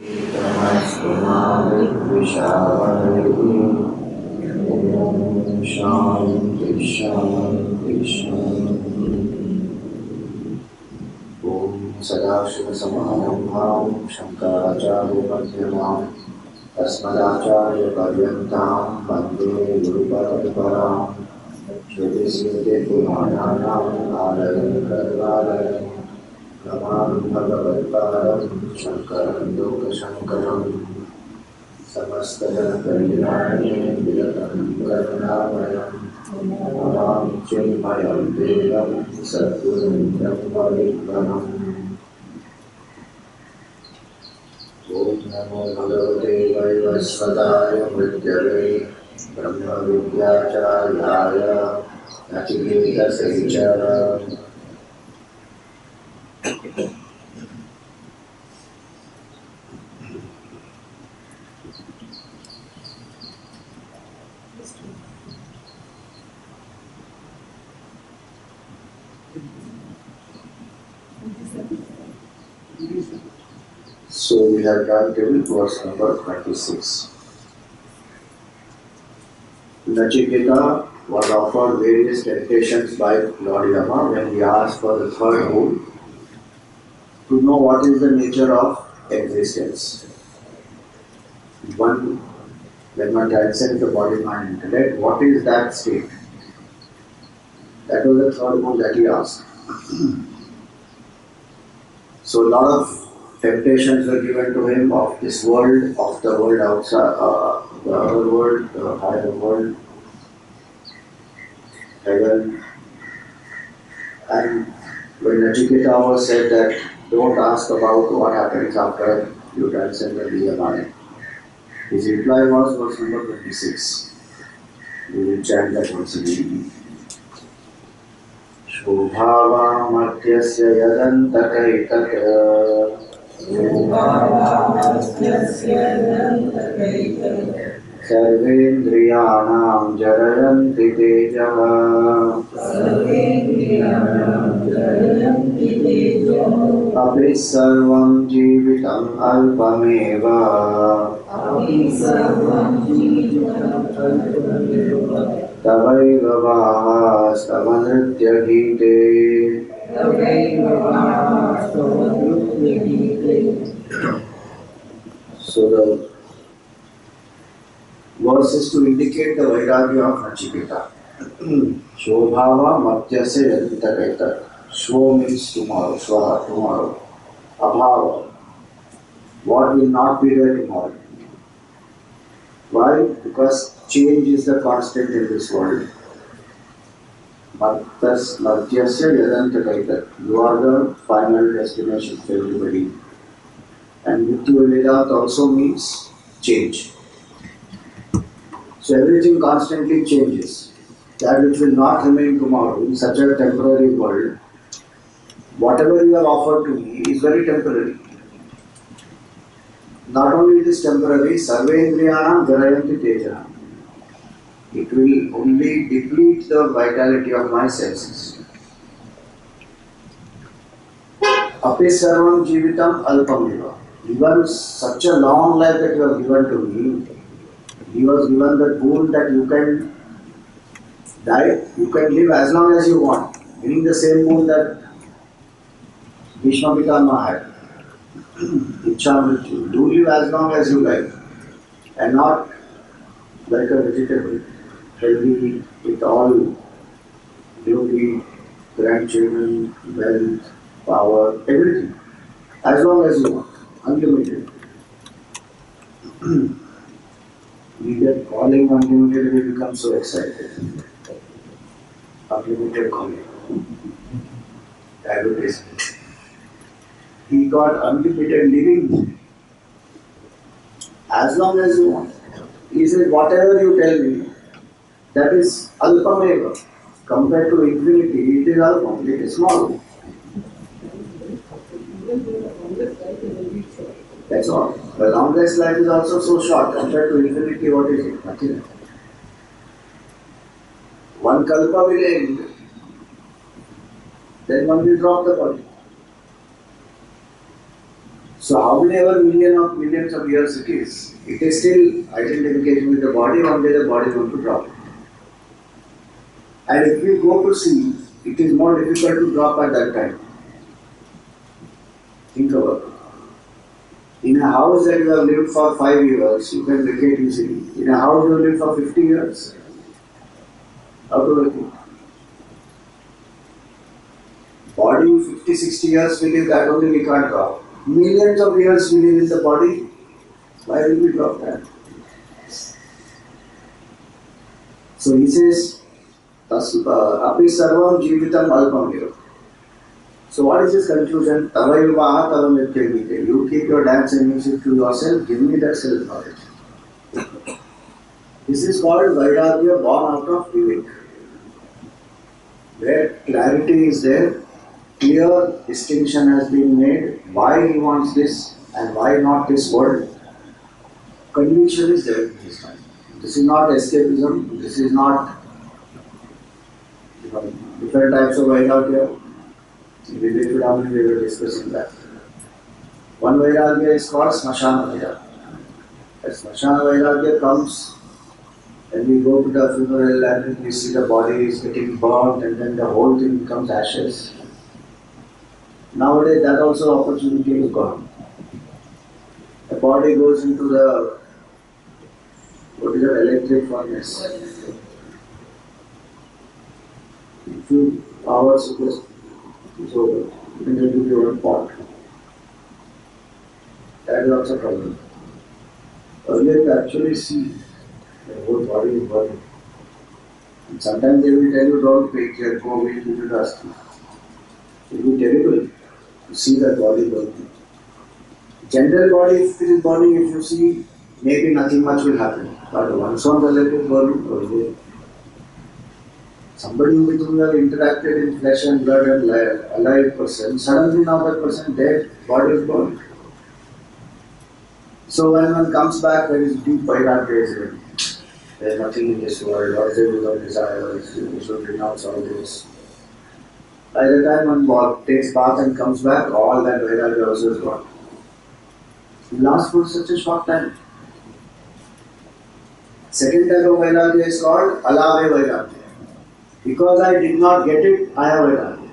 Shanti Shanti Shanti. Om Sadashivasamāyambhāṁ Shankaracharya Tasmadacharya Paryantam Vande Guruparamparāṁ Shruti Smriti Puranānaṁ Ālayam Karvālayam Namāmi Bhagavadparam Shankaram Lokashankaram Samastana Kalyāne Vilatam Karunāmayam Namāmi Chinmaya Devam Satgurum Brahma. Om Namo Bhagavate Vairagya Mrityave Brahma Vidyacharya Nachiketa Saichara. So we have done till verse number 26. Nachiketa was offered various temptations by Lord Yama when he asked for the third rule to know what is the nature of existence. When one transcends the body, mind, intellect, what is that state? That was the third rule that he asked. So a lot of temptations were given to him of this world, of the world outside, the other world, the higher world, heaven. And when Nachiketa was said that don't ask about what happens after you transcend the mind, his reply was verse number 26. We will chant that once again. Shobhavamartyasya yadantakaitat Sarvendriyanam jarayanti tejaha Api sarvam jivitam alpameva Tavaiva vāhastava nritya gīte. So the verse is to indicate the Vairagya of Nachiketa. Shobhava matyasya yadintakaita. Shvo means tomorrow, swaha, tomorrow. Abhava, what will not be there tomorrow. Why? Because change is the constant in this world. Matyasya yadantakaita. You are the final destination for everybody. And Mrityu Vedat also means change. So everything constantly changes. That which will not remain tomorrow in such a temporary world, whatever you have offered to me is very temporary. Not only it is temporary, sarvendriyanam jarayanti tejaha. It will only deplete the vitality of my senses. Api sarvam jivitam alpameva. Even such a long life that you have given to me, he was given the boon that you can die, you can live as long as you want. Meaning the same boon that Bhishma Pitama had. Ichamrityu. Do live as long as you like. And not like a vegetable. Healthy, with all beauty, grandchildren, wealth, power, everything. As long as you want. Unlimited. We get calling unlimited, we become so excited. Unlimited calling. Advertisement. He got unlimited living. As long as you want. He said, whatever you tell me, that is alpameva. Compared to infinity, it is alpam, it is small. That's all. The longest life is also so short. Compared to infinity, what is it? Nothing. One kalpa will end, then one will drop the body. So So how many ever millions of years it is still identification with the body. One day the body is going to drop. And if we go to see, it is more difficult to drop at that time. Think about it. In a house that you have lived for 5 years, you can vacate easily. In a house you have lived for 50 years, how to vacate? Body 50, 60 years we live, that only we can't drop. Millions of years we live in the body, why will we drop that? So he says, Api sarvam jivitam alpam. So what is his conclusion? Tavayuvaha tavam vidyavite. You keep your dance and music to yourself, give me that self-knowledge. This is called Vairagya born out of vivek. Where clarity is there, clear distinction has been made, why he wants this and why not this world. Conviction is there in his mind. This is not escapism, this is not different types of Vairagya. In Vivek we were discussing that. One Vairagya is called Smashana Vairagya. As Smashana Vairagya comes, when we go to the funeral and we see the body is getting burnt and then the whole thing becomes ashes. Nowadays that also opportunity is gone. The body goes into the electric furnace. A few hours it is over. Then you do your own pot. That is also a problem. Earlier you actually see the whole body is burning. And sometimes they will tell you don't take care, go away to the dust. It will be terrible to see that body burning. General body, if it is burning, if you see, maybe nothing much will happen. But once on the leg is burning, somebody with whom you have interacted in flesh and blood and alive person, suddenly now that person dead, body is burning. So when one comes back, there is deep Vairagya. There is nothing in this world, what is it without desires, you should renounce all this. By the time one takes bath and comes back, all that Vairagya also is gone. It lasts for such a short time. Second type of Vairagya is called Alave Vairagya. Because I did not get it, I have Vairagya.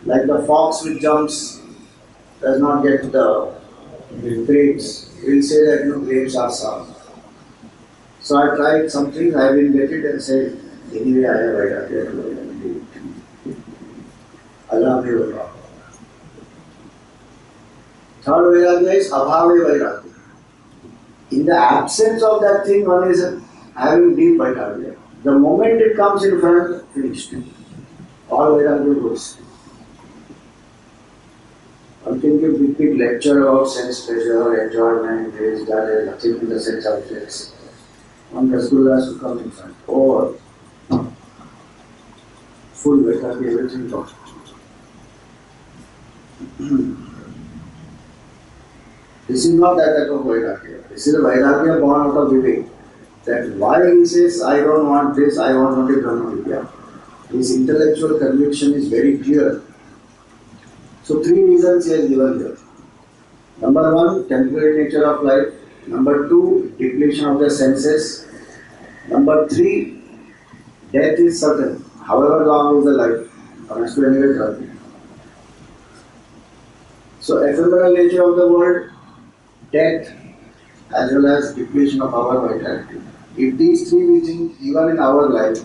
Like the fox which jumps does not get the grapes. We will say that grapes are sour. So I tried something, I will get it and say, anyway I have Vairagya. Alave Vairagya. Third Vairagya is Abhave Vairagya. In the absence of that thing, one is having deep Vairagya. The moment it comes in front, finished. All Vairagya goes. One can give big lecture about sense pleasure, enjoyment, this, that, nothing in the sense objects. One Rasgulla has to come in front. Or full Vairagya, everything gone. This is not that type of Vairagya. This is a Vairagya born out of Vivek. That why he says, I don't want this, I want only Brahma Vidya. His intellectual conviction is very clear. So 3 reasons he has given here. Number 1, temporary nature of life. Number 2, depletion of the senses. Number 3, death is certain. However long is the life, one has to anyway travel. So ephemeral nature of the world, death, as well as depletion of our vitality. If these 3 we think even in our life,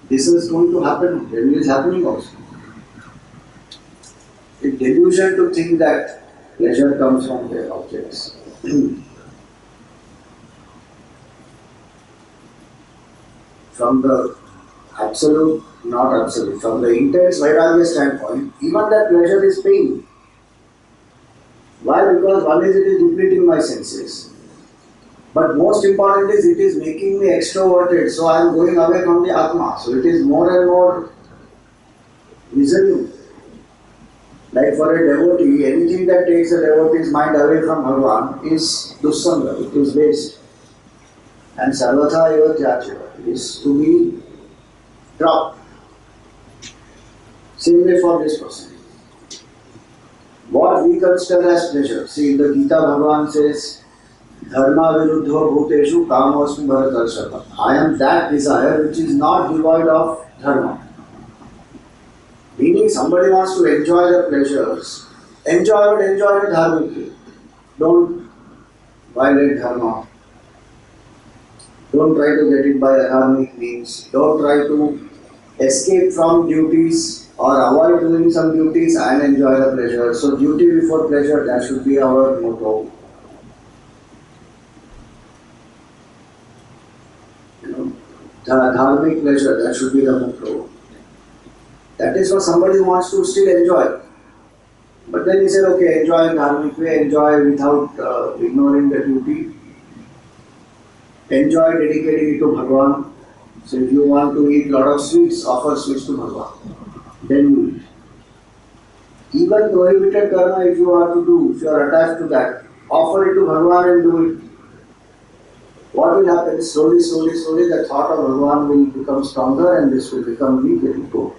this is going to happen, then it is happening also. It's delusion to think that pleasure comes from the objects. From the absolute, not absolute, from the intense Vairagya standpoint, even that pleasure is pain. Why? Because one is it is depleting my senses. But most important is it is making me extroverted, so I am going away from the Atma. So it is more and more misery. Like for a devotee, anything that takes a devotee's mind away from Bhagavan is dussanga, it is waste. And sarvatha eva tyaja is to be dropped. Same way for this person. what we consider as pleasure. See, in the Gita, Bhagavan says, Dharma viruddho bhuteshu kamosmi bharatarshava. I am that desire which is not devoid of dharma. Meaning somebody wants to enjoy the pleasures. Enjoy it dharmically. Don't violate dharma. Don't try to get it by dharmic means. Don't try to escape from duties or avoid doing some duties and enjoy the pleasure. So duty before pleasure, that should be our motto. The dharmic pleasure, that should be the motto. That is for somebody who wants to still enjoy. But then he said, okay, enjoy in dharmic way, enjoy without ignoring the duty. Enjoy dedicating it to Bhagavan. So if you want to eat lot of sweets, offer sweets to Bhagavan. Then you eat. Even prohibited karma, if you are to do, if you are attached to that, offer it to Bhagavan and do it. What will happen? Slowly, the thought of Bhagavan will become stronger and this will become weak and go.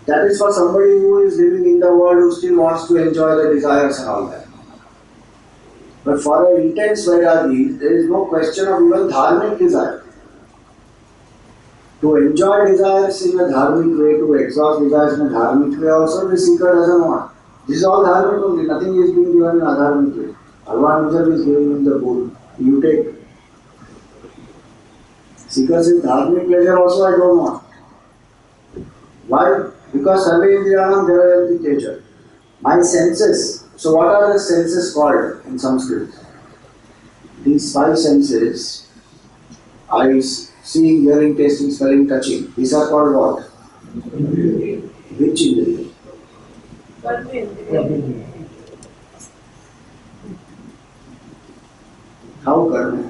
That is for somebody who is living in the world who still wants to enjoy the desires and all that. But for an intense Vairagya, there is no question of even dharmic desire. To enjoy desires in a dharmic way, to exhaust desires in a dharmic way also, the seeker doesn't want. This is all dharmic only, nothing is being given in a dharmic way. Bhagavan himself is giving him the boon. You take. Seeker says, dharmic pleasure also I don't want. Why? Because sarve indriyanam jarayanti teja. My senses. So what are the senses called in Sanskrit? These five senses, eyes, seeing, hearing, tasting, smelling, touching. These are called what? Which indriya? How karma?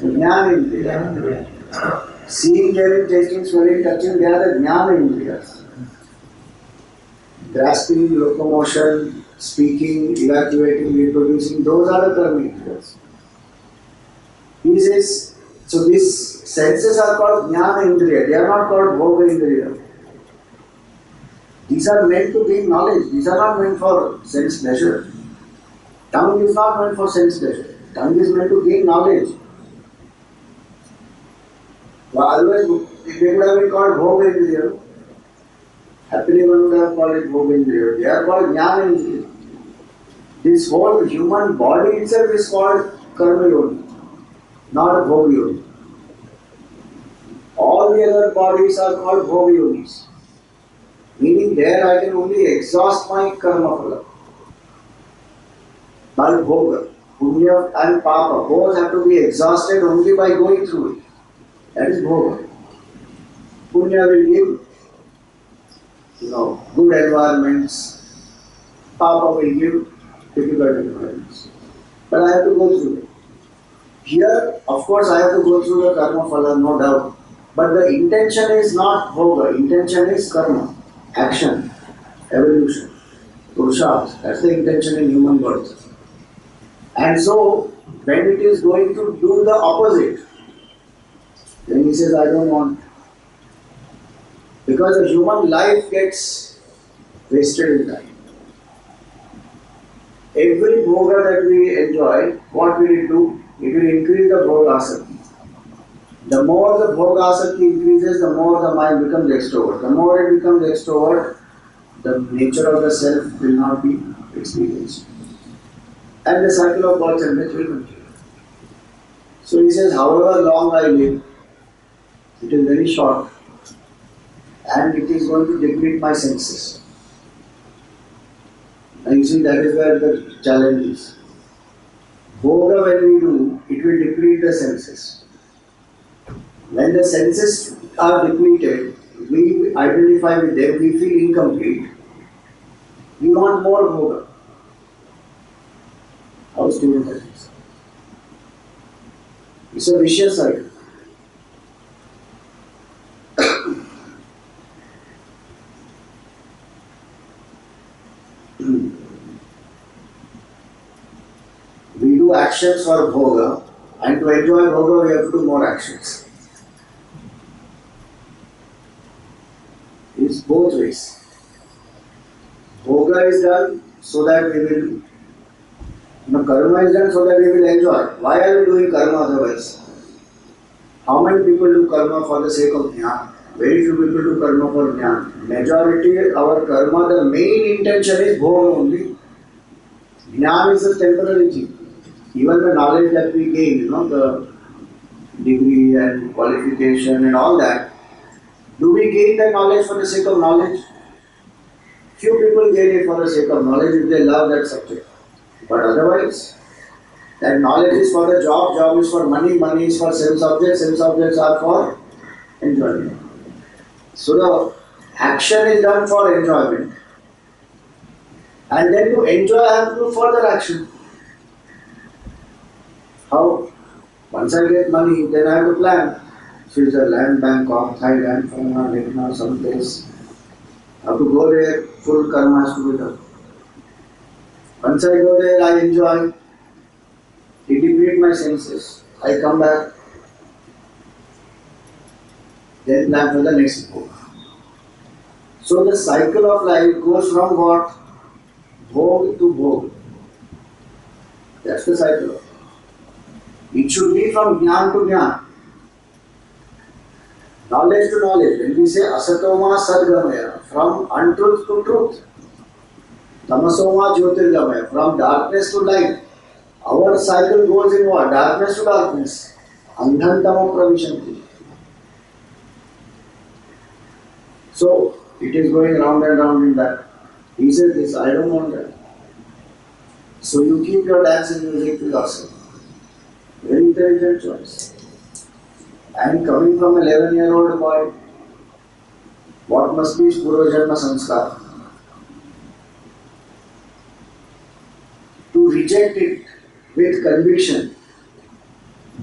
Jnana indriya. Seeing, hearing, tasting, smelling, touching, they are the jnana indriyas. Grasping, locomotion, speaking, evacuating, reproducing, those are the karma indriyas. He says, so these senses are called jnana indriya, they are not called bhoga indriya. These are meant to gain knowledge, these are not meant for sense pleasure. Tongue is not meant for sense pleasure, tongue is meant to gain knowledge. Well, otherwise, they would have been called bhoga indriya. Happily one would have called it bhoga indriya. They are called jnana indriya. This whole human body itself is called karma yogi, not a bhoga yogi. All the other bodies are called bhoga yogis. Meaning there I can only exhaust my karma phala. By bhoga, punya and papa, both have to be exhausted only by going through it. That is bhoga. Punya will give, good environments. Papa will give difficult environments. But I have to go through it. Here, of course, I have to go through the karma phala, no doubt. But the intention is not bhoga, intention is karma, action, evolution, purusharth. That's the intention in human birth. And so, when it is going to do the opposite, then he says, I don't want. Because the human life gets wasted in time. Every bhoga that we enjoy, what will it do? It will increase the bhoga asakti. The more the bhoga asakti increases, the more the mind becomes extrovert. The more it becomes extrovert, the nature of the self will not be experienced. And the cycle of birth and death will continue. So he says, however long I live, it is very short. And it is going to deplete my senses. And you see, that is where the challenge is. Bhoga, when we do, it will deplete the senses. When the senses are depleted, we identify with them, we feel incomplete. We want more bhoga. How student that is? It's a vicious cycle. We do actions for bhoga, and to enjoy bhoga we have to do more actions. is both ways. Bhoga is done so that we will, karma is done so that we will enjoy. Why are we doing karma otherwise? How many people do karma for the sake of jnana? Very few people do karma for jnana. Majority, our karma, the main intention is bhoga only. Jnana is a temporary thing. Even the knowledge that we gain, the degree and qualification and all that, do we gain that knowledge for the sake of knowledge? Few people gain it for the sake of knowledge if they love that subject. But otherwise, that knowledge is for the job, job is for money, money is for sense objects are for enjoyment. So the action is done for enjoyment. And then to enjoy, I have to do further action. How? Once I get money, then I have to plan. Switzerland, Bangkok, Thailand, Vietnam, some place. I have to go there, full karma has to be done. Once I go there, I enjoy. I deplete my senses. I come back. Then plan for the next book. So the cycle of life goes from what? Bhog to bhog. That's the cycle. It should be from jnana to jnana. Knowledge to knowledge. When we say asatoma sadgamaya, from untruth to truth. Tamasoma jyotirgamaya, from darkness to light. Our cycle goes in what? Darkness to darkness. Andhantama pravishanti. So, it is going round and round in that. He says this, I don't want that. So you keep your dance and music to yourself. Very intelligent choice. And coming from an 11-year-old boy, what must be his Purvajanma Sanskar? To reject it with conviction,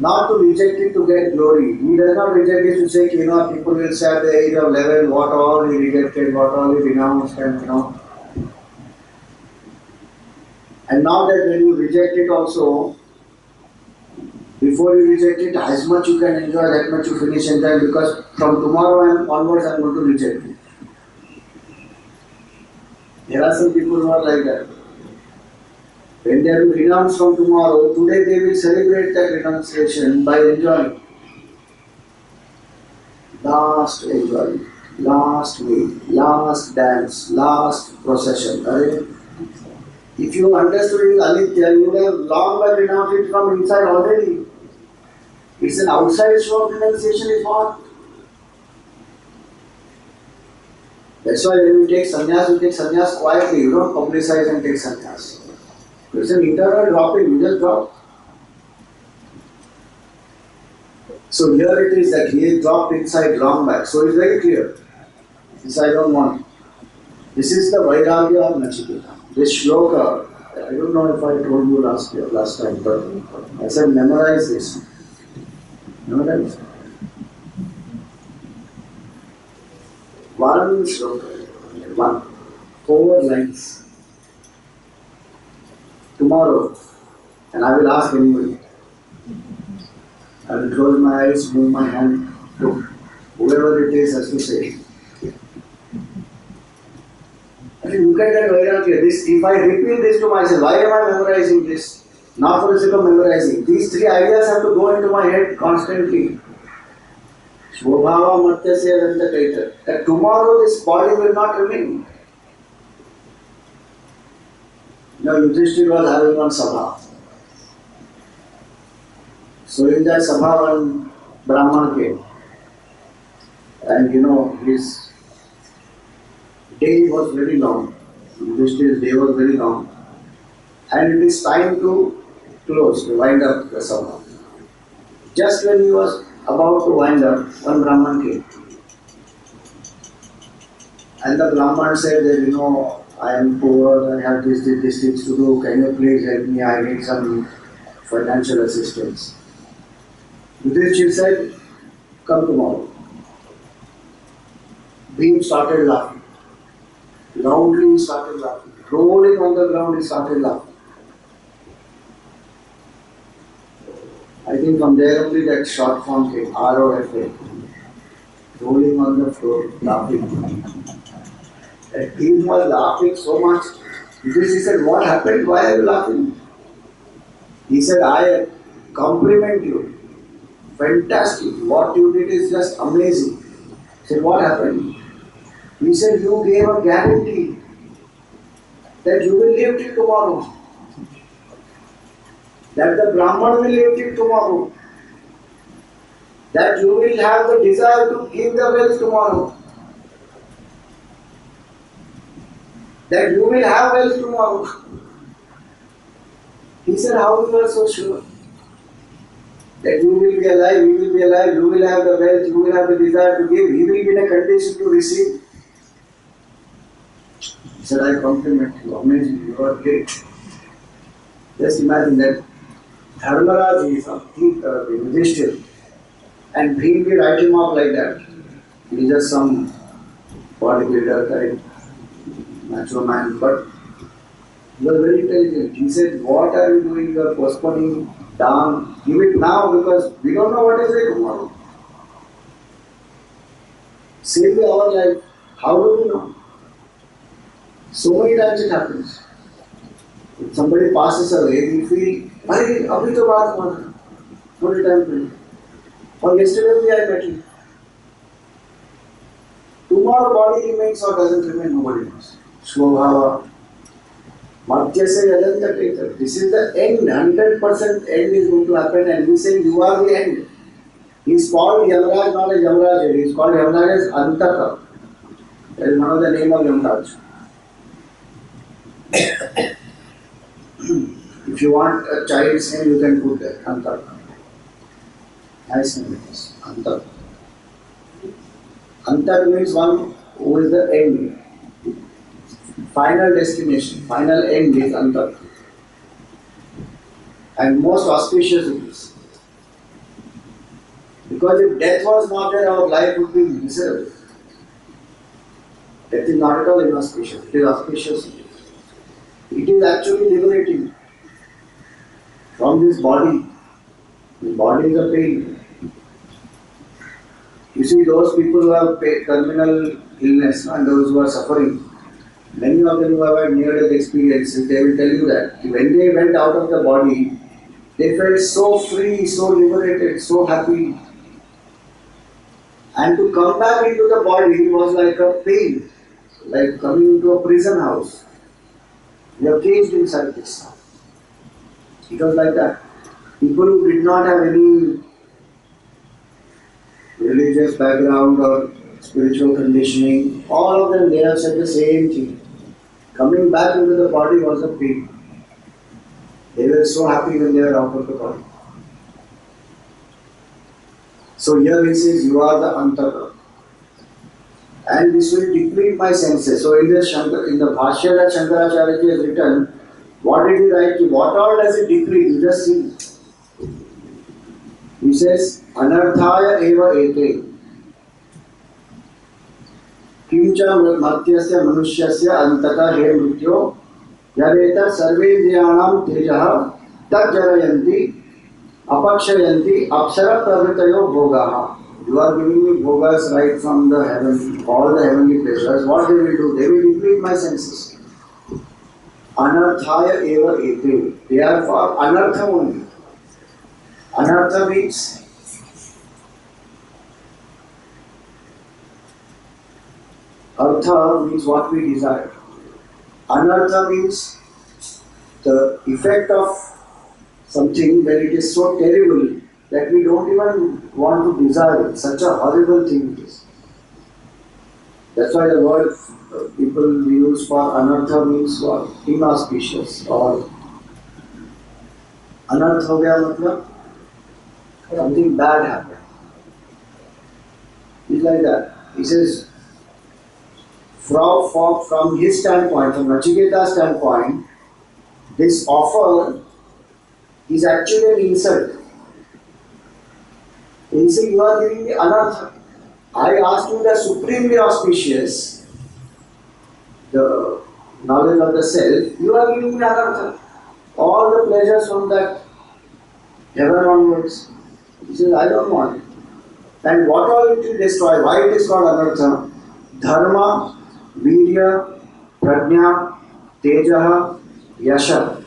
not to reject it to get glory. He does not reject it to say, people will say at the age of 11, what all he rejected, what all he renounced, and And now that when you reject it also, before you reject it, as much you can enjoy, that much you finish enjoying, because from tomorrow onwards I am going to reject it. There are some people who are like that. When they have to renounce from tomorrow, today they will celebrate that renunciation by enjoying. Last enjoyment, last meal, last dance, last procession. If you understood it, Alitya, you would have long well renounced it from inside already. It's an outside show of renunciation is what? That's why when you take sannyas quietly. You don't publicize and take sannyas. It's an internal dropping, you just drop. So here it is that he is dropped inside long back. So it's very clear. This I don't want. This is the Vairagya of Nachiketa. This shloka, I don't know if I told you last time, but I said memorize this. Memorize. One shloka, 4 lines. Tomorrow, and I will ask anybody. I will close my eyes, move my hand to whoever it is has to say. I mean, look at that Vairagya. If I repeat this to myself, why am I memorizing this? Not for the sake of memorizing. These 3 ideas have to go into my head constantly. Shobhava Matyasya Vendakaita. That tomorrow this body will not remain. Now Yudhishthira was having one sabha. So in that sabha one Brahman came. And his day was very long. Yudhishthira's day was very long. And it is time to close, to wind up the sabha. Just when he was about to wind up, one Brahman came. And the Brahman said that, I am poor, I have these things to do, can you please help me, I need some financial assistance. Yudhishthira said, come tomorrow. Bhim started laughing. Loudly he started laughing. Rolling on the ground he started laughing. I think from there only that short form came, ROFA. rolling on the floor, laughing. And he was laughing so much. Because he said, what happened? Why are you laughing? He said, I compliment you. Fantastic. What you did is just amazing. He said, what happened? He said, you gave a guarantee that you will live till tomorrow. That the Brahman will live till tomorrow. That you will have the desire to give the wealth tomorrow. That you will have wealth tomorrow. He said, how you are so sure? That you will be alive, you will be alive, you will have the wealth, you will have the desire to give, he will be in a condition to receive. He said, I compliment you, amazing, you are great. Just imagine that Dharmaraj is the Yudhishthira, and Bhim will write him off like that. He is just some bodybuilder type, macho man, but he was very intelligent. He said, what are you doing? You are postponing down. Give it now because we don't know what is there tomorrow. Same way our life. How do we know? So many times it happens. If somebody passes away, we feel, "Arey, abhi to baat hua." How many times? Or yesterday only I met him. Tomorrow body remains or doesn't remain, nobody knows. Swabhava. Madhyasya yadanta Ketar. This is the end, 100% end is going to happen, and we say you are the end. He is called Yamaraj, not as Yamaraj, he is called Yamaraj as Antaka. That is one of the name of Yamaraj. If you want a child's name, you can put that, Antaka. Nice name it is, Antaka. Antak means one who is the end. Final destination, final end is Antak. And most auspicious it is. Because if death was not there, our life would be miserable. Death is not at all inauspicious, it is auspicious. It is actually liberating from this body. The body is a pain. You see, those people who have terminal illness and those who are suffering, many of them who have had near-death experiences, they will tell you that when they went out of the body, they felt so free, so liberated, so happy. And to come back into the body was like a pain, like coming into a prison house. We are caged inside this. It was like that. People who did not have any religious background or spiritual conditioning, all of them, they have said the same thing. Coming back into the body was a pain. They were so happy when they were out of the body. So here he says, you are the Antaka. And this will deplete my senses. So in the Bhashya that Shankaracharya has written, what did he write? What all does it deplete? You just see. He says, Anarthaya eva ete. Kimcha madhyasya manusyasya antaka he mrityo yadeta sarvendriyanam tejaha tajjarayanti apakshayanti apsara pravitayo bhogaha. You are giving me bhogas right from the heaven, all the heavenly pleasures. What they will do? They will deplete my senses. Anarthaya eva ete. They are for anartha only. Anartha means artha means what we desire. Anartha means the effect of something when it is so terrible that we don't even want to desire it. Such a horrible thing it is. That's why the word people use for anartha means what? Inauspicious or anartha ho gaya matlab something bad happened. It's like that. He says, from his standpoint, from Nachiketa's standpoint, this offer is actually an insult. He says, you are giving me anartha. I asked you the supremely auspicious, the knowledge of the self, you are giving me anartha. All the pleasures from that heaven onwards. He says, I don't want it. And what all it will destroy? Why it is called anartha? Dharma, virya, prajna, teja, yasha.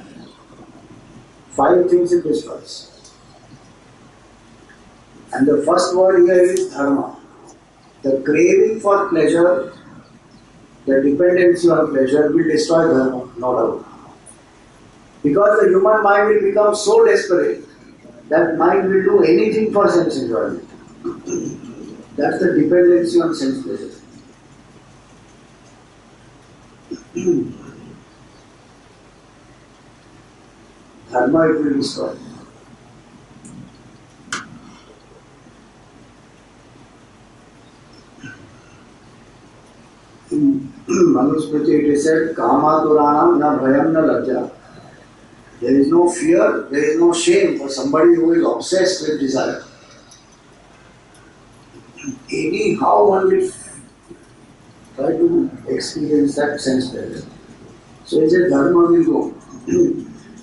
5 things it destroys. And the first word here is dharma. The craving for pleasure, the dependency on pleasure will destroy dharma, no doubt. Because the human mind will become so desperate that mind will do anything for sense enjoyment. That's the dependency on sense pleasure. Dharma it will destroy. In Manusmriti it is said, Kamaturanam na bhayam na lajja. There is no fear, there is no shame for somebody who is obsessed with desire. Anyhow one will try to experience that sense pleasure. So he said dharma will go.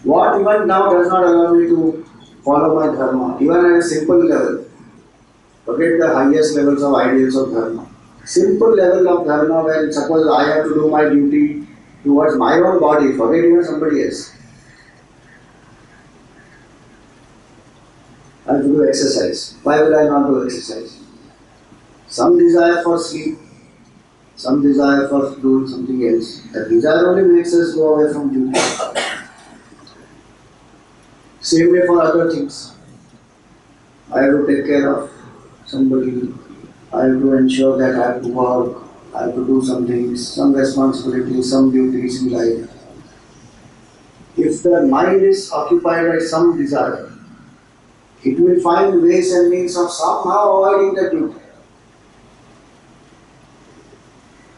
What even now does not allow me to follow my dharma, even at a simple level. Forget the highest levels of ideals of dharma. Simple level of dharma when suppose I have to do my duty towards my own body, forget even somebody else. I have to do exercise. Why will I not do exercise? Some desire for sleep, some desire for doing something else. The desire only makes us go away from duty. Same way for other things. I have to take care of somebody. I have to ensure that I have to work. I have to do some things, some responsibilities, some duties in life. If the mind is occupied by some desire, it will find ways and means of somehow avoiding the duty.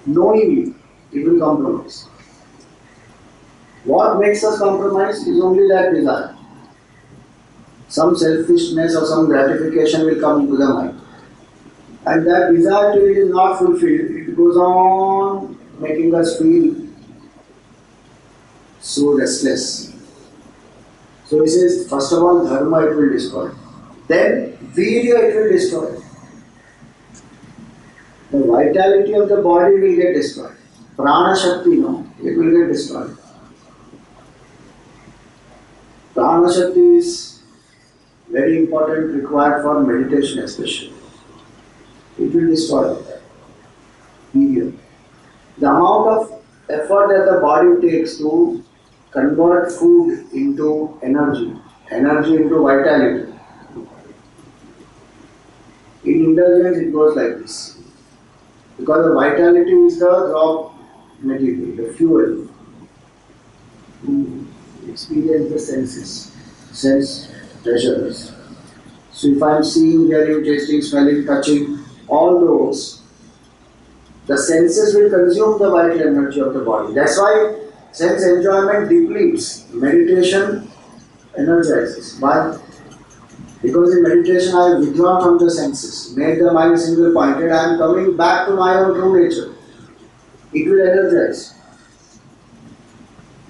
Knowingly, it will compromise. What makes us compromise is only that desire. Some selfishness or some gratification will come into the mind. And that desire till it is not fulfilled, it goes on making us feel so restless. So he says, first of all, dharma it will destroy. Then, virya it will destroy. The vitality of the body will get destroyed. Prana Shakti, no, it will get destroyed. Prana Shakti is very important, required for meditation especially. It will destroy that. Virya. The amount of effort that the body takes to convert food into energy, energy into vitality. In indulgence it goes like this. Because the vitality is the raw material, the fuel to experience the senses, sense pleasures. So if I am seeing, hearing, tasting, smelling, touching, all those, the senses will consume the vital energy of the body. That's why sense enjoyment depletes, meditation energizes. Why? Because in meditation I have withdrawn from the senses, made the mind single pointed, I am coming back to my own true nature. It will energize.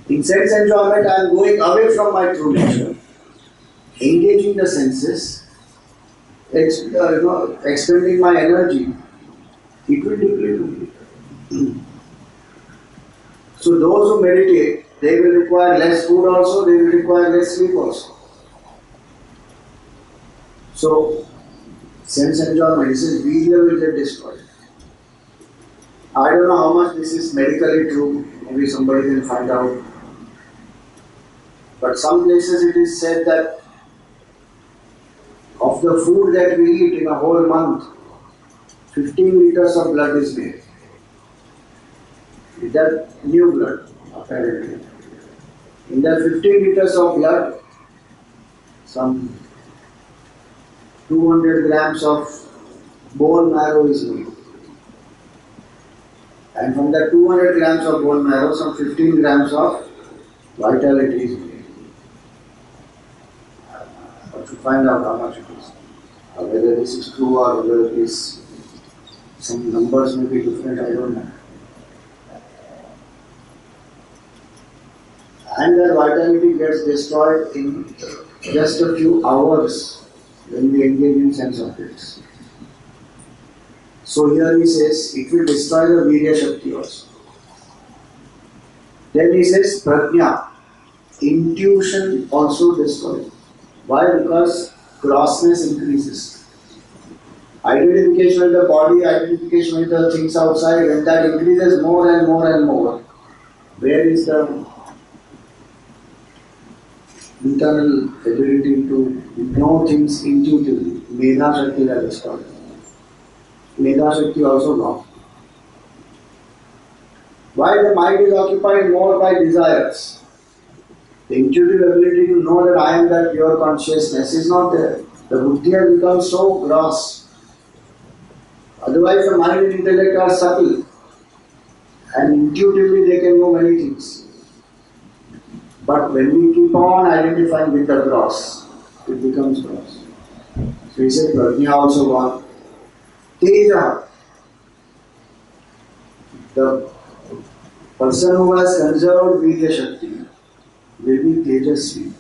In sense enjoyment I am going away from my true nature, engaging the senses, expending my energy, it will deplete. So those who meditate, they will require less food also, they will require less sleep also. So, sense enjoyment, this is virya will get destroyed. I don't know how much this is medically true, maybe somebody can find out. But some places it is said that of the food that we eat in a whole month, 15 liters of blood is made. Is that new blood, apparently? In that 15 liters of blood, some 200 grams of bone marrow is made. And from that 200 grams of bone marrow, some 15 grams of vitality is made. But to find out how much it is, whether this is true or whether it is, some numbers may be different, I don't know. And that vitality gets destroyed in just a few hours when we engage in sense objects. So here he says it will destroy the Virya Shakti also. Then he says Prajna, intuition also destroyed. Why? Because grossness increases. Identification with the body, identification with the things outside, when that increases more and more and more, where is the internal ability to know things intuitively? Medha Shakti that is called. Medha Shakti also gone. Why the mind is occupied more by desires? The intuitive ability to know that I am that pure consciousness is not there. The buddhi has become so gross. Otherwise the mind and intellect are subtle and intuitively they can know many things. But when we keep on identifying with the gross, it becomes gross. So he said Prajna also gone. Teja, the person who has conserved Virya Shakti will be Tejasvi.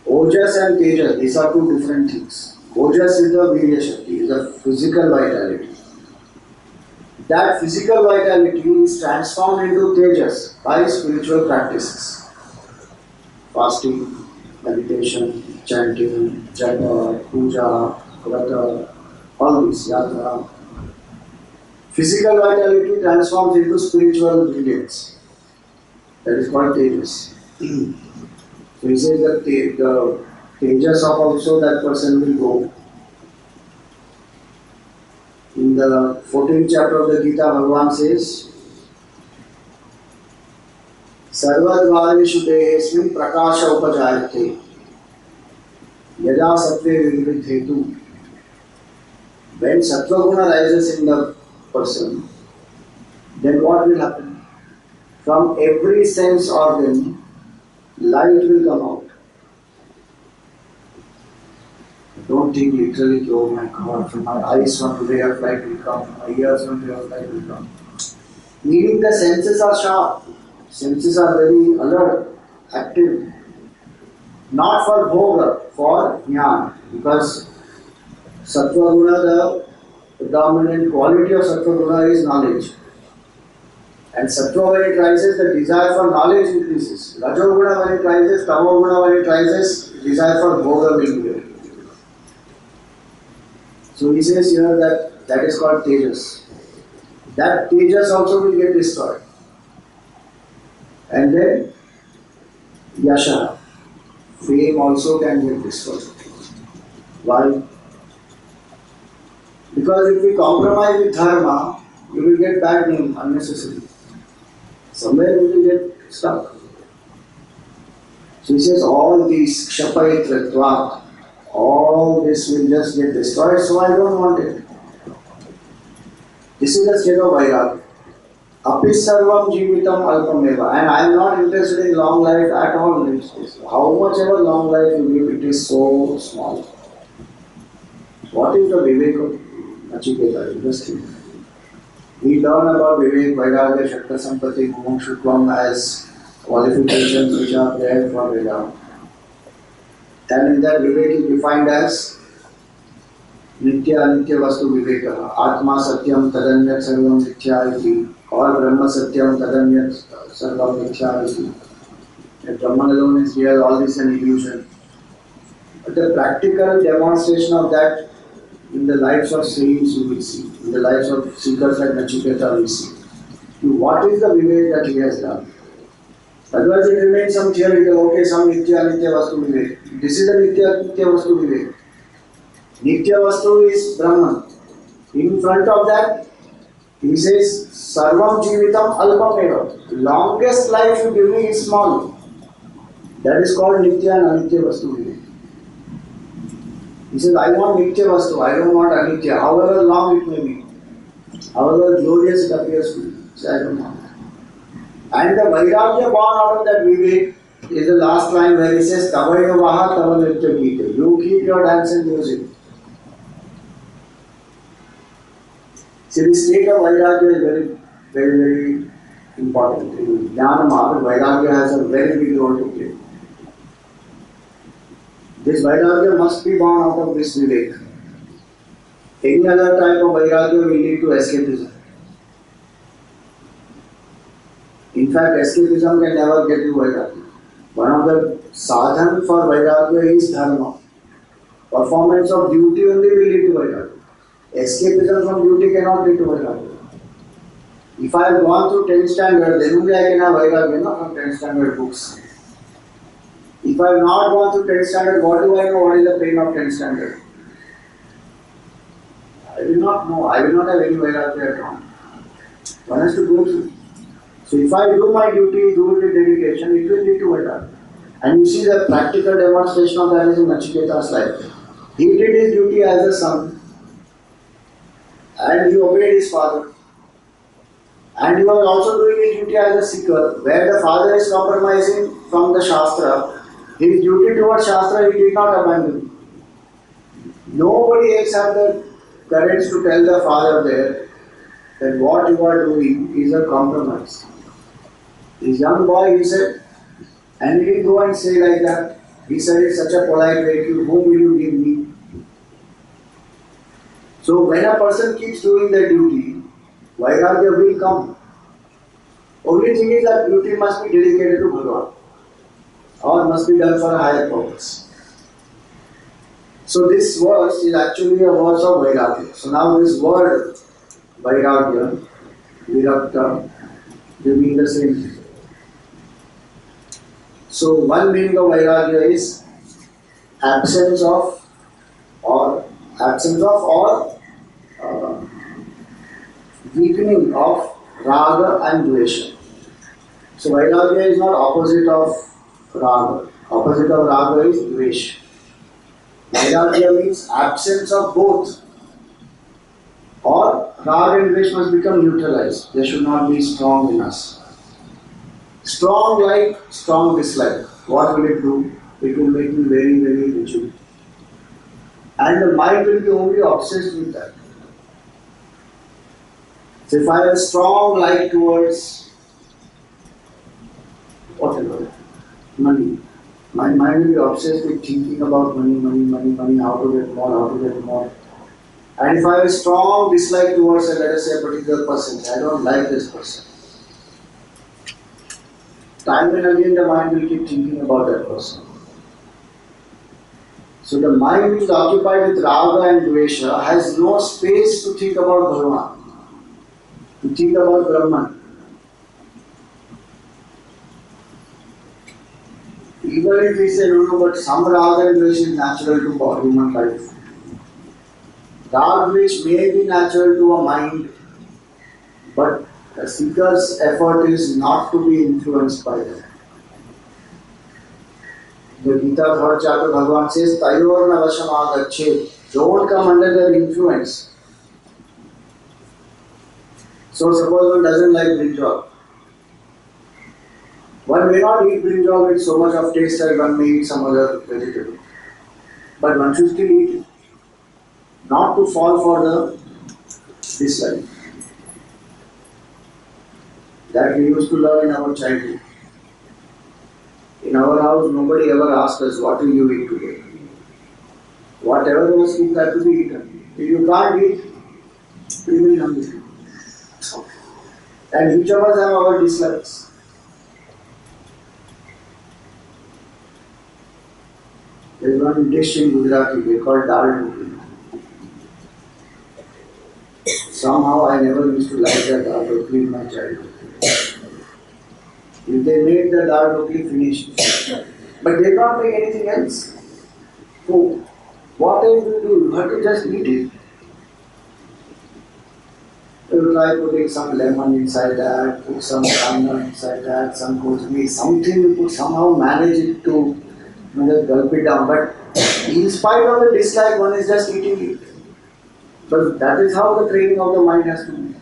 Ojas and Tejas, these are two different things. Ojas is the Virya Shakti, is the physical vitality. That physical vitality is transformed into Tejas by spiritual practices. Fasting, meditation, chanting, japa, puja, vrata, all this, yatra. Physical vitality transforms into spiritual brilliance. That is called Tejas. So he says that the Tejas of also that person will go. In the 14th chapter of the Gita, Bhagavan says, Sarvadvareshu dehesmin prakasha upajayate yada sattve vividhetu. When sattva guna rises in the person, then what will happen? From every sense organ, light will come out. Don't think literally, oh my God, from my eyes one ray of light will come, my ears one ray of light will come. Meaning the senses are sharp, senses are very alert, active. Not for bhoga, for jnana. Because sattva guna, the dominant quality of sattva guna is knowledge. And sattva when it rises, the desire for knowledge increases. Rajo guna when it rises, tamo guna when it rises, desire for bhoga will be there. So he says here that is called Tejas. That Tejas also will get destroyed. And then Yasha, fame also can get destroyed. Why? Because if we compromise with dharma, you will get bad name unnecessarily. Somewhere you will get stuck. So he says all these kshapaitratvat, all this will just get destroyed, so I don't want it. This is the state of Vairagya. Apis sarvam jivitam alpameva. And I am not interested in long life at all. How much ever long life you give, it is so small. What is the Vivek of Nachiketa? Just think. We learn about Vivek, Vairagya, Shakta Sampati, Mumukshutvam as qualifications which are there for Vedanta. And in that Vivek is defined as Nitya Anitya Vastu Viveka, Atma Satyam Tadanyat Sarvam Mithya iti, or Brahma Satyam Tadanyat Sarvam Mithya iti. That Brahman alone is real, all this is an illusion. But the practical demonstration of that in the lives of saints you will see, in the lives of seekers like Nachiketa we see. What is the Vivek that he has done? Otherwise it remains some theoretical, okay, some Nitya Anitya Vastu Vivek. This is the Nitya Anitya Vastu Vivek. Nitya Vastu is Brahman. In front of that, he says, Sarvam Jivitam Alpameva. Longest life you give me is small. That is called Nitya and Anitya Vastu Vivek. He says, I want Nitya Vastu, I don't want Anitya. However long it may be, however glorious it appears to be. So I don't want. And the Vairagya born out of that Vivek is the last line where he says, Tavaya Vaha Tava Nitya Gita. You keep your dance and music. See, the state of Vairagya is very, very, very important. In Jnana Marga, Vairagya has a very big role to play. This Vairagya must be born out of this Vivek. Any other type of Vairagya will lead to escapism. In fact, escapism can never get you Vairagya. One of the sadhan for Vairagya is dharma. Performance of duty only will lead to Vairagya. Escapism from duty cannot lead to Vairagya. If I have gone through 10th standard, then only I can have Vairagya from 10th standard books. If I have not gone through 10th standard, what do I know what is the pain of 10th standard? I will not know. I will not have any Vairagya at all. One has to go through. So if I do my duty, do it with dedication, it will lead to Vairagya. And you see the practical demonstration of that is in Nachiketa's life. He did his duty as a son and he obeyed his father. And he was also doing his duty as a seeker. Where the father is compromising from the Shastra, his duty towards Shastra he did not abandon. Nobody else had the courage to tell the father there that what you are doing is a compromise. This young boy, he said, and he didn't go and say like that. He said, it's such a polite way to whom will you give me? So when a person keeps doing their duty, Vairagya will come. Only thing is that duty must be dedicated to Bhagavan or must be done for a higher purpose. So this verse is actually a verse of Vairagya. So now this word Vairagya, Virakta, they mean the same thing. So one meaning of Vairagya is absence of or weakening of Raga and Dvesha. So Vairagya is not opposite of Raga. Opposite of Raga is Dvesha. Vairagya means absence of both. Or Raga and Dvesha must become neutralized. They should not be strong in us. Strong like, strong dislike. What will it do? It will make me very, very rigid. And the mind will be only obsessed with that. So if I have a strong like towards whatever, money, my mind will be obsessed with thinking about money, how to get more. And if I have a strong dislike towards, let us say, a particular person, I don't like this person. Time and again the mind will keep thinking about that person. So the mind which is occupied with Raga and Dvesha has no space to think about Bhagavan, to think about Brahman. Even if we say, no, but some Raga and Dvesha is natural to human life. Raga Dvesha may be natural to a mind, but the seeker's effort is not to be influenced by them. The Gita 3rd chapter, Bhagavan says, Tayor na vasham agacche. Don't come under their influence. So suppose one doesn't like brinjal. One may not eat brinjal with so much of taste as one may eat some other vegetable. But one should still eat it. Not to fall for the dislike. That we used to learn in our childhood. In our house, nobody ever asked us, what will you eat today? Whatever was cooked had to be eaten. If you can't eat, you will be hungry. And each of us have our dislikes. There is one dish in Gujarati, they call dal roti. Somehow I never used to like that dal roti in my childhood. If they made the dal roti, finished. But they can't make anything else. So, what else do you do? You have to just eat it. You try putting some lemon inside that, put some banana inside that, some coconut, something you could somehow manage it to just gulp it down. But in spite of the dislike, one is just eating it. But that is how the training of the mind has to be.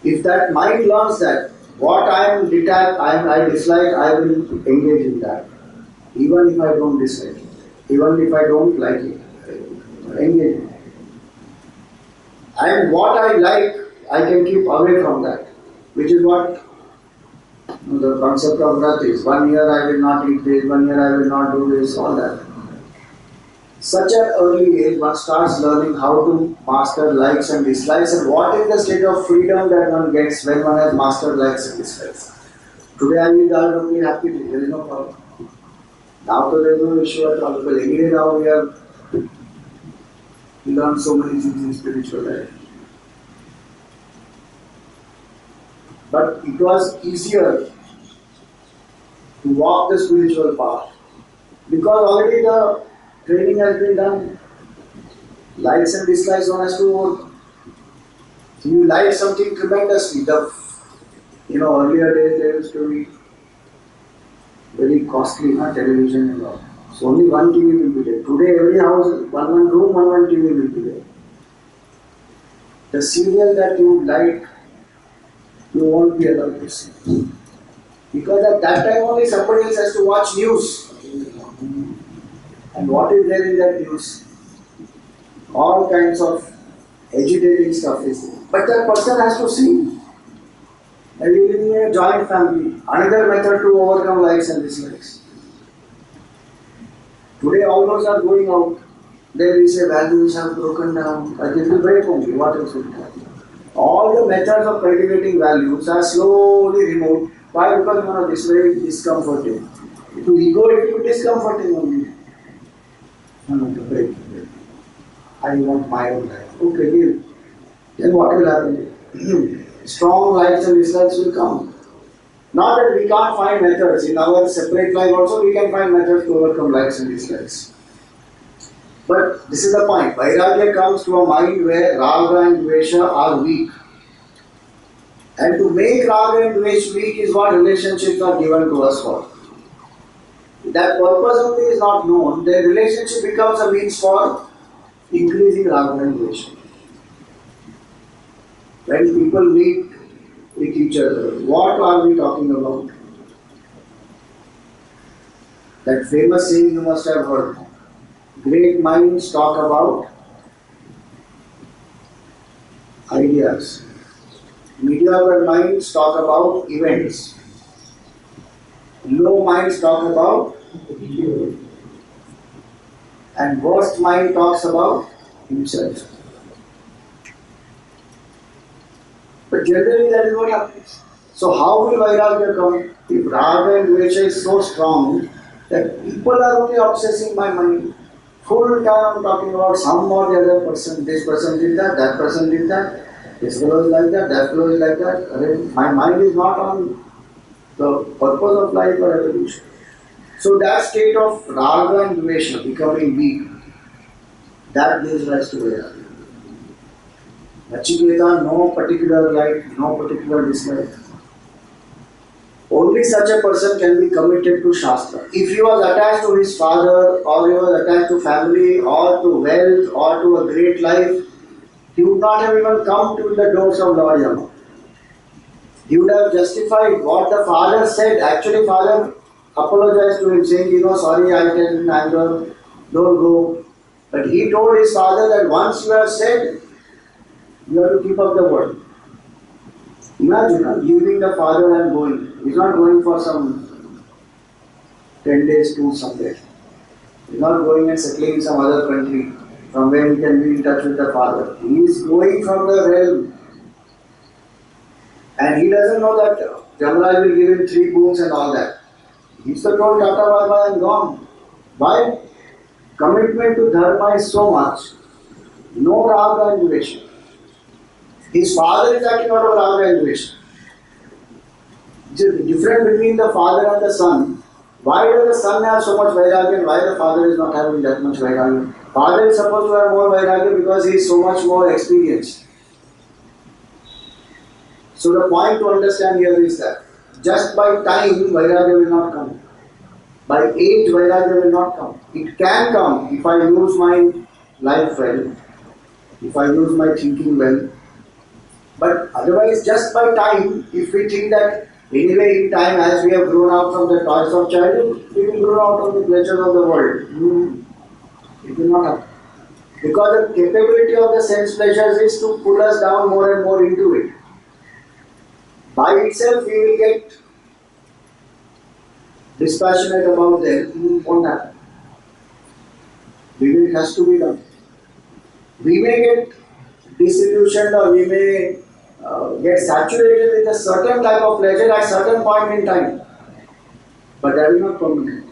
If that mind learns that what I am detached, I dislike, I will engage in that. Even if I don't dislike it, even if I don't like it, engage in it. And what I like, I can keep away from that, which is what the concept of Vrat is. 1 year I will not eat this, 1 year I will not do this, all that. Such an early age, one starts learning how to master likes and dislikes, and what is the state of freedom that one gets when one has mastered likes and dislikes. Today I will die only happy, there is no problem. Now there is no issue at all, because anyway now we have learned so many things in spiritual life. But it was easier to walk the spiritual path because already the training has been done. Likes and dislikes one has to work. So you like something tremendously. Earlier days there used to be very costly television and all. So only one TV will be there. Today every house, one room, one TV will be there. The serial that you like, you won't be allowed to see. Because at that time only somebody else has to watch news. And what is there in that news? All kinds of agitating stuff is there. But that person has to see. And we live in a joint family. Another method to overcome likes and dislikes. Today all those are going out. There is a values have broken down. But it will break only. What else will happen? All the methods of cultivating values are slowly removed. Why? Because this way is discomforting. To ego it will be discomforting only. To break. I want my own life. Okay, live. Then what will happen? Strong likes and dislikes will come. Not that we can't find methods. In our separate life also we can find methods to overcome likes and dislikes. But this is the point. Vairagya comes to a mind where Raga and Dvesha are weak. And to make Raga and Dvesha weak is what relationships are given to us for. That purpose only is not known. The relationship becomes a means for increasing Raga and Dvesha. When people meet with each other, what are we talking about? That famous saying you must have heard. Great minds talk about ideas. Mediocre minds talk about events. Low minds talk about and worst mind talks about himself. But generally that is what happens. So how will Vairagya come? If Raga and Dvesha is so strong that people are only obsessing my mind. Full time talking about some or the other person. This person did that person did that. This fellow is like that fellow is like that. My mind is not on the purpose of life or evolution. So that state of Raga and Dvesha becoming weak, that gives rise to Vairagya. Nachiketa, no particular like, no particular dislike. Only such a person can be committed to Shastra. If he was attached to his father, or he was attached to family, or to wealth, or to a great life, he would not have even come to the doors of Lord Yama. He would have justified what the father said. Actually, father apologized to him, saying, sorry, I tell you, don't go. But he told his father that once you have said, you have to keep up the word. Imagine leaving the father and going. He's not going for some 10 days tour somewhere. He's not going and settling in some other country from where he can be in touch with the father. He is going from the realm. And he doesn't know that Jamraj will give him 3 boons and all that. He's the told Tata Baba and gone. Why? Commitment to Dharma is so much. No Raga and Dvesha. His father is acting out of Raga and Dvesha. The difference between the father and the son. Why does the son have so much Vairagya and why the father is not having that much Vairagya? Father is supposed to have more Vairagya because he is so much more experienced. So the point to understand here is that just by time Vairagya will not come. By age Vairagya will not come. It can come if I use my life well, if I use my thinking well. But otherwise just by time, if we think that anyway in time as we have grown out from the toys of childhood, we will grow out of the pleasures of the world. It will not happen. Because the capability of the sense pleasures is to pull us down more and more into it. By itself we will get dispassionate about them. It won't happen. Living has to be done. We may get disillusioned or we may get saturated with a certain type of pleasure at certain point in time, but that is not permanent.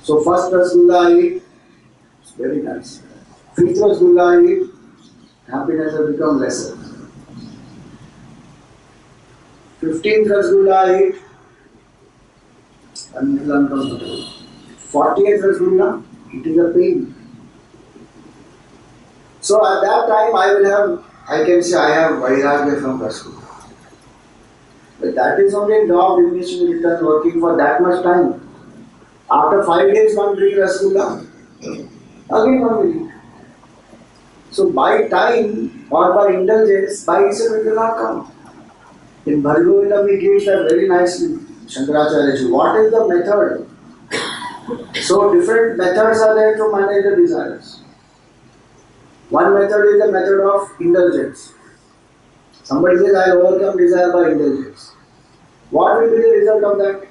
So first Rasgulla I eat, it's very nice. Fifth Rasgulla I eat, happiness has become lesser. 15th Rasgulla I eat, I'm little uncomfortable. 40th Rasgulla, it is a pain. So at that time I can say I have Vairagya from Rasgulla. But that is only a dog diminishing return working for that much time. After 5 days one drink Rasgulla, again one will eat. So by time or by indulgence, by itself it will not come. In Bhargavita we give that very nicely, Shankaracharya ji. What is the method? So different methods are there to manage the desires. One method is the method of indulgence. Somebody says, I will overcome desire by indulgence. What will be the result of that?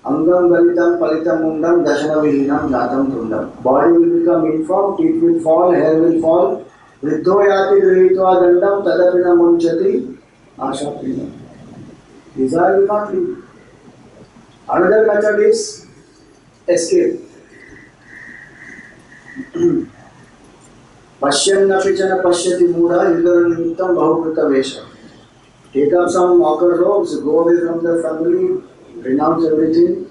Angam galitam palitam mundam dashana vihinam jatam tundam. Body will become informed, teeth will fall, hair will fall. Vriddho yati grihitva dandam tadapina munchati asha prinam. Desire will not leave. Another method is escape. Pashyannapi jana pashyati mudha indra nimittam bahukrita vesha. Take up some mocker robes, go away from the family, renounce everything,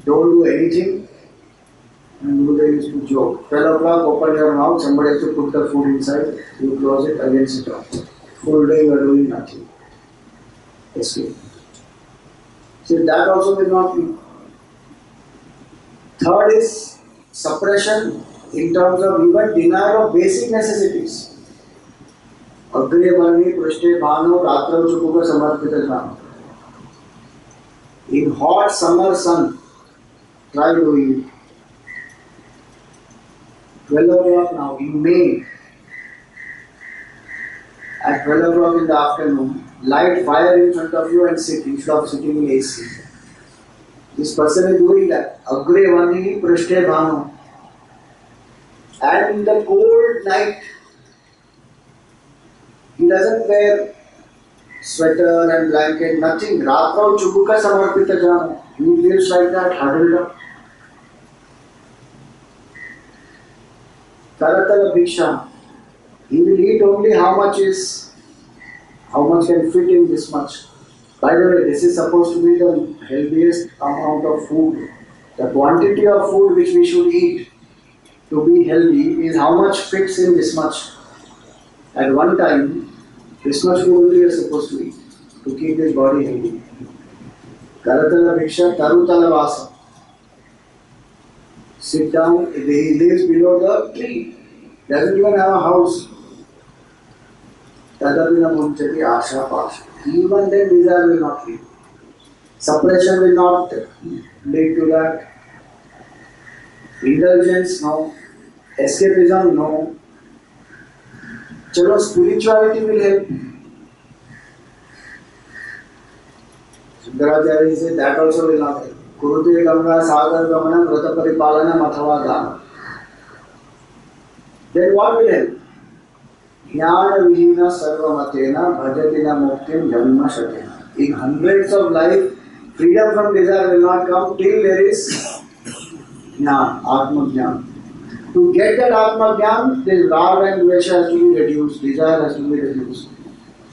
don't do anything, and Buddha used to joke. 12 o'clock, open your mouth, somebody has to put the food inside, you close it, again sit down. Full day you are doing nothing. Escape. See, that also will not be. Third is suppression in terms of even denial of basic necessities. Agre Varni Prashte Bhano Ratrav Chukuka Samarpita Jnana. In hot summer sun, try doing it. 12 o'clock now, in May, at 12 o'clock in the afternoon, light fire in front of you and sit instead of sitting in AC. This person is doing that. Agre Varni Prashte Bhano. And in the cold night, he doesn't wear sweater and blanket, nothing. Ratrav Chubuka Samarpita Jnana. He lives like that, huddled up. Karatala Bhiksha. He will eat only how much can fit in this much. By the way, this is supposed to be the healthiest amount of food. The quantity of food which we should eat to be healthy is how much fits in this much. At one time, this much food only we are supposed to eat to keep this body healthy. Karatala Bhiksha Tarutala Vasa. Sit down, he lives below the tree. Doesn't even have a house. Tadavina Munchati Asha Pasha. Even then desire will not lead. Suppression will not lead to that. Indulgence, no. Escapism, no. Chalo, spirituality will help. Shankaracharya said that also will not help. Kurute Ganga Sagar Gamana Vrata Paripalana Mathava Dana. Then what will help? Jnana Vihina Sarvamatena Bhajatina Muktim Janma Shatena. In hundreds of life, freedom from desire will not come till there is Jnana, Atma Jnana. To get that Atma Jnana, this Raga and Dvesha has to be reduced, desire has to be reduced.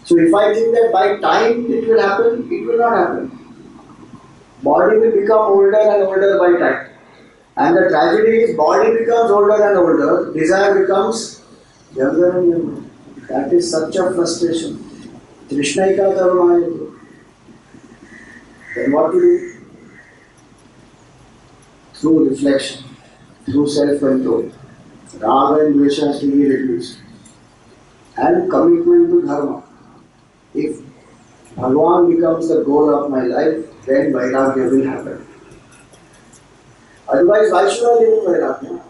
So if I think that by time it will happen, it will not happen. Body will become older and older by time. And the tragedy is body becomes older and older, desire becomes younger and younger. That is such a frustration. Trishnaika Dharmayati. Then what to do? Through reflection, through self-control, Raga and Dvesha has to be reduced. And commitment to Dharma. If Bhagavan becomes the goal of my life, then Vairagya will happen. Otherwise, why should I live in Vairagya?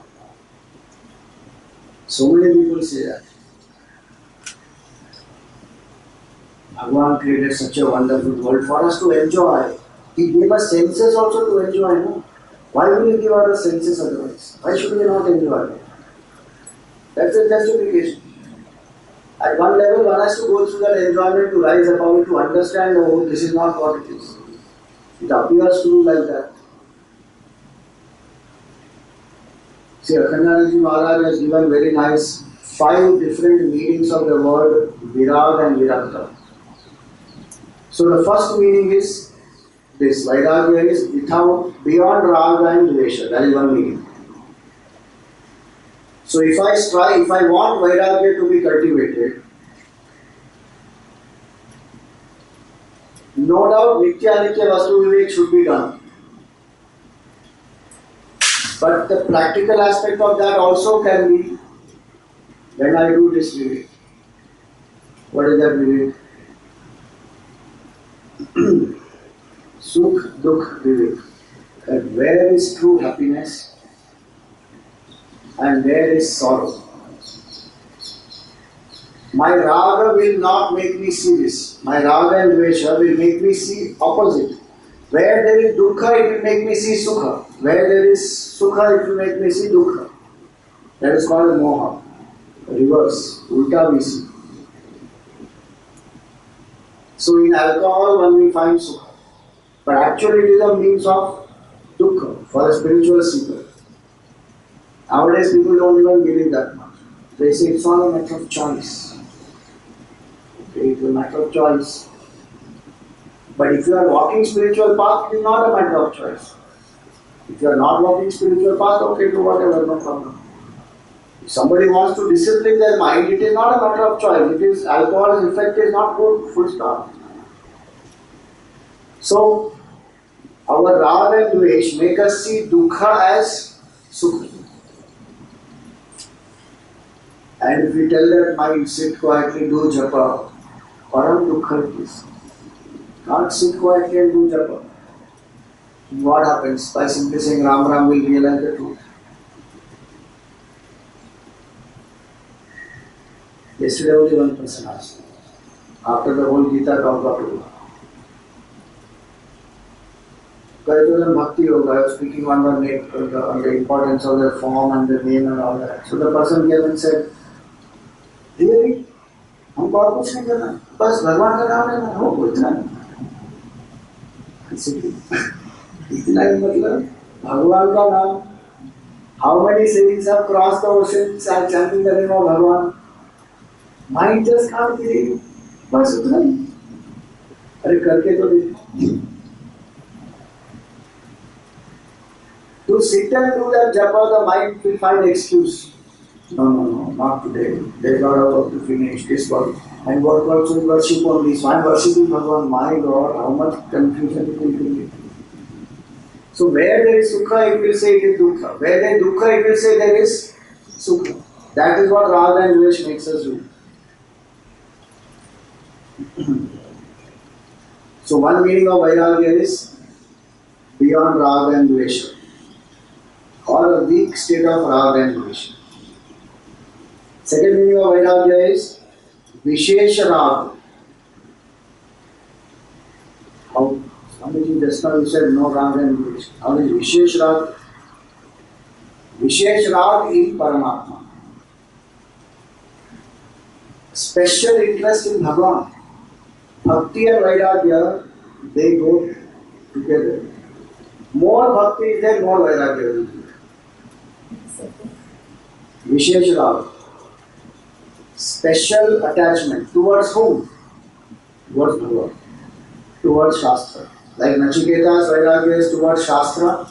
So many people say that. Bhagavan created such a wonderful world for us to enjoy. He gave us senses also to enjoy. No? Why will we give our senses otherwise? Why should we not enjoy it? That's the justification. At one level, one has to go through that enjoyment to rise above it, to understand, oh, this is not what it is. It appears to be like that. See, Akhandanandaji Maharaj has given very nice 5 different meanings of the word Virag and Virakta. So the first meaning is this: Vairagya is without, beyond Raga and Dvesha. That is one meaning. So if I want Vairagya to be cultivated, no doubt Nitya Anitya Vastu Vivek should be done. But the practical aspect of that also can be when I do this Vivek. What is that Vivek? Sukh, Dukh, Vivek. And where is true happiness and where is sorrow? My raga will not make me see this. My raga and dvesha will make me see opposite. Where there is dukkha, it will make me see sukha. Where there is sukha, it will make me see dukkha. That is called moha. Reverse, ulta we see. So in alcohol, one will find sukha. But actually it is a means of dukkha for a spiritual seeker. Nowadays people don't even believe that much. They say it's not a matter of choice. Okay, it's a matter of choice. But if you are walking spiritual path, it is not a matter of choice. If you are not walking spiritual path, okay, do whatever, no problem. If somebody wants to discipline their mind, it is not a matter of choice. It is alcohol's effect is not good, full stop. So, our Raga and Dvesh make us see dukkha as sukha. And if we tell that mind, sit quietly, do japa, param dukkha it is. Not sit quietly and do japa. What happens? By simply saying Ram Ram will realize the truth. Yesterday only one person asked. After the whole Gita talk got over. Bhakti Yoga, I was speaking on the importance of the form and the name and all that. So the person came and said, really? हमको और कुछ नहीं करना, बस भगवान का नाम लेना, हो इतना इतना ही मतलब भगवान का नाम. How many saints have crossed the ocean chanting the name of Bhagwan? Mind just can't believe. बस उतना ही. अरे करके तो देख. To sit and do that japa, the mind will find excuse. No, not today. There's a lot of work to finish this work. And work also worship on this. I'm worshipping Bhagavan. My God, how much confusion it will create. So where there is sukha, it will say it is dukkha. Where there is dukkha, it will say there is sukha. That is what Raga and Dvesh makes us do. So one meaning of Vairagya is beyond Raga and Dvesha, or a weak state of Raga and Dvesha. Second meaning of Vairagya is Vishesha Raga. How Swamiji just now you said no Raga and Dvesha. How is Vishesh Raga? Vishesh Raga in Paramatma. Special interest in Bhagavan. Bhakti and Vairagya, they go together. More Bhakti is there, more Vairagya will be there. Vishesh Raga. Special attachment towards whom? Towards Bhagavan. Towards Shastra. Like Nachiketa's Vairagya is towards Shastra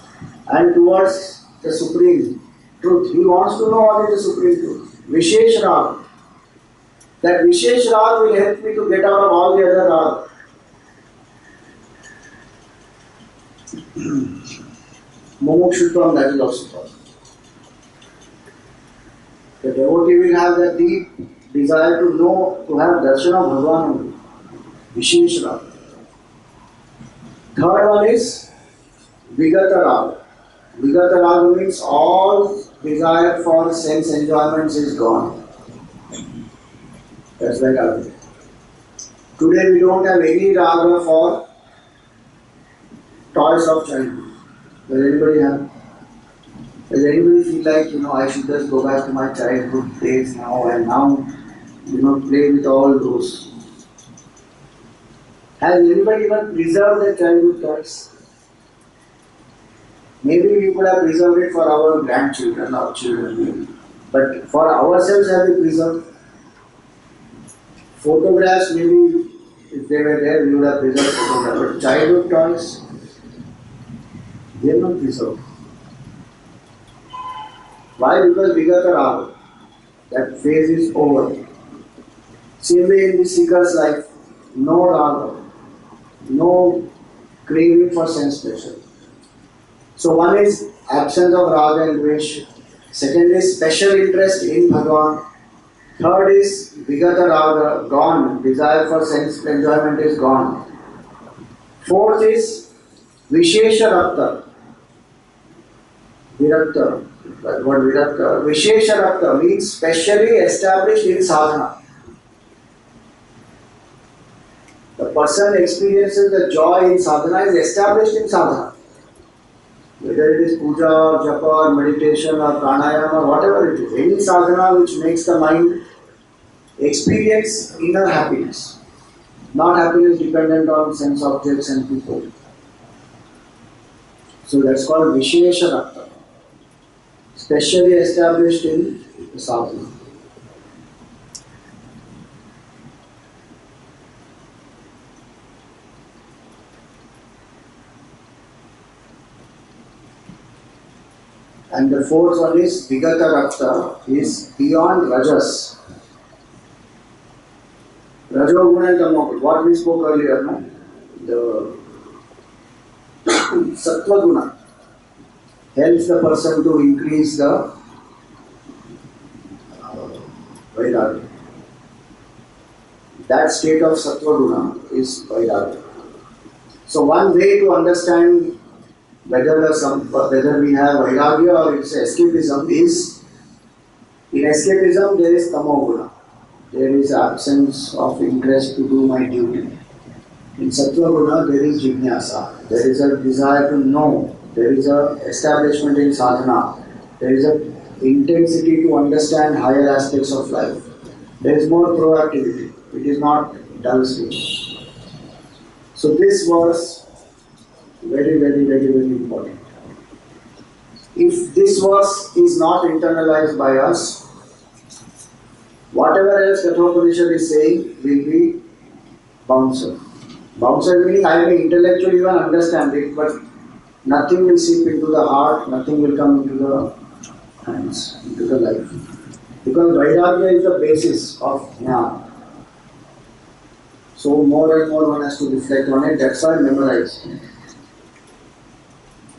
and towards the Supreme Truth. He wants to know what is the Supreme Truth. Vishesh Raga. That Vishesh Raga will help me to get out of all the other Raga. Mumukshutvam, that is also possible. The devotee will have that deep desire to know, to have darshan of Bhagavan only. Vishesh Raga. Third one is Vigata Raga. Vigata Raga means all desire for sense enjoyments is gone. That's like Raga. Today we don't have any Raga for toys of childhood. Does anybody have? Does anybody feel like, I should just go back to my childhood days now and now, play with all those? Has anybody even preserved their childhood toys? Maybe we could have preserved it for our grandchildren or children, maybe. But for ourselves, have we preserved? Photographs, maybe if they were there, we would have preserved photographs. But childhood toys, they are not preserved. Why? Because we got around. That phase is over. Same way in the seeker's life, no raga, no craving for sense pleasure. So one is absence of raga and dvesh. Second is special interest in Bhagavan. Third is vigata raga, gone. Desire for sense enjoyment is gone. Fourth is vishesha rakta. Virakta. That word virakta. Vishesha rakta means specially established in sadhana. The person experiences the joy in sadhana is established in sadhana. Whether it is puja or japa or meditation or pranayama or whatever it is, any sadhana which makes the mind experience inner happiness, not happiness dependent on sense objects and people. So that's called Vishesha Rakta, specially established in the sadhana. And the fourth one is Vigata Rakta, is beyond Rajas. Rajoguna and Tamoguna, what we spoke earlier, no? The Sattva Guna helps the person to increase the Vairagya. That state of Sattva Guna is Vairagya. So one way to understand whether we have Vairagya or it's escapism is, in escapism there is Tamoguna. There is absence of interest to do my duty. In Sattva Guna there is Jijnasa. There is a desire to know. There is a establishment in sadhana. There is a intensity to understand higher aspects of life. There is more proactivity. It is not dull sleep. So this was very, very, very, very important. If this verse is not internalized by us, whatever else Kathopanishad is saying will be bouncer. Bouncer meaning I may intellectually even understand it, but nothing will seep into the heart, nothing will come into the hands, into the life. Because Vairagya is the basis of jnana. So more and more one has to reflect on it, that's why memorize.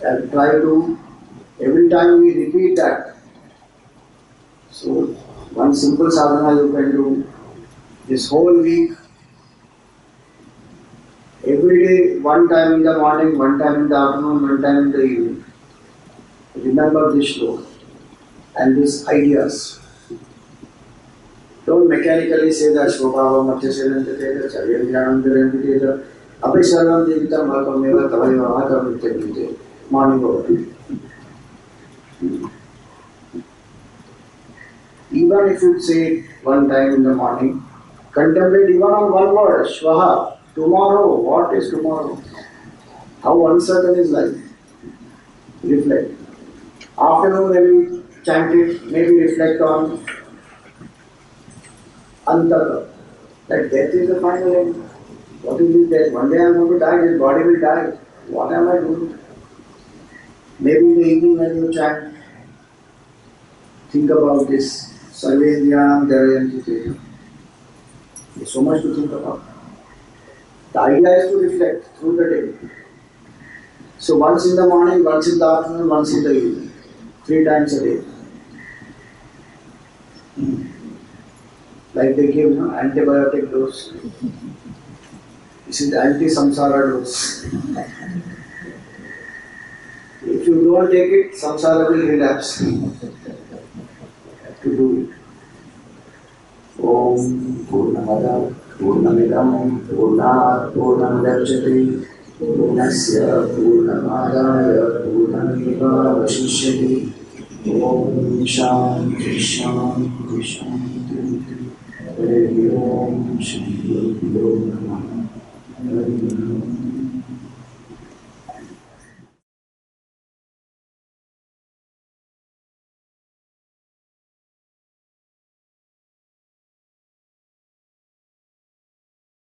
And try to, every time we repeat that. So one simple sadhana you can do this whole week. Every day, one time in the morning, one time in the afternoon, one time in the evening. Remember this shloka and these ideas. Don't mechanically say that Shobhava Matyaselantateta Charyam Dhyanam Viranditeta Abhisarvam Devitam Bhakam Tavayava Tavrityamite. Morning over. Even if you say it one time in the morning, contemplate even on one word, Shvaha, tomorrow, what is tomorrow? How uncertain is life? Reflect. Afternoon when you chant it, maybe reflect on Antaka, that death is the final end. What is this death? One day I am going to die, this body will die. What am I doing? Maybe in the evening when you chant, think about this. Sarvendriyam Dharayanti. There's so much to think about. The idea is to reflect through the day. So once in the morning, once in the afternoon, once in the evening. 3 times a day. Like they give antibiotic dose. This is the anti-samsara dose. If you don't take it, samsara will relapse. To do it. Om Purnamada Purnamidam Purnat Purnamudachyate Purnasya Purnamadaya Purnameva Vashishyati Om Shanti Shanti Shanti. Hare Om Shri Guru Namah. Hare Om.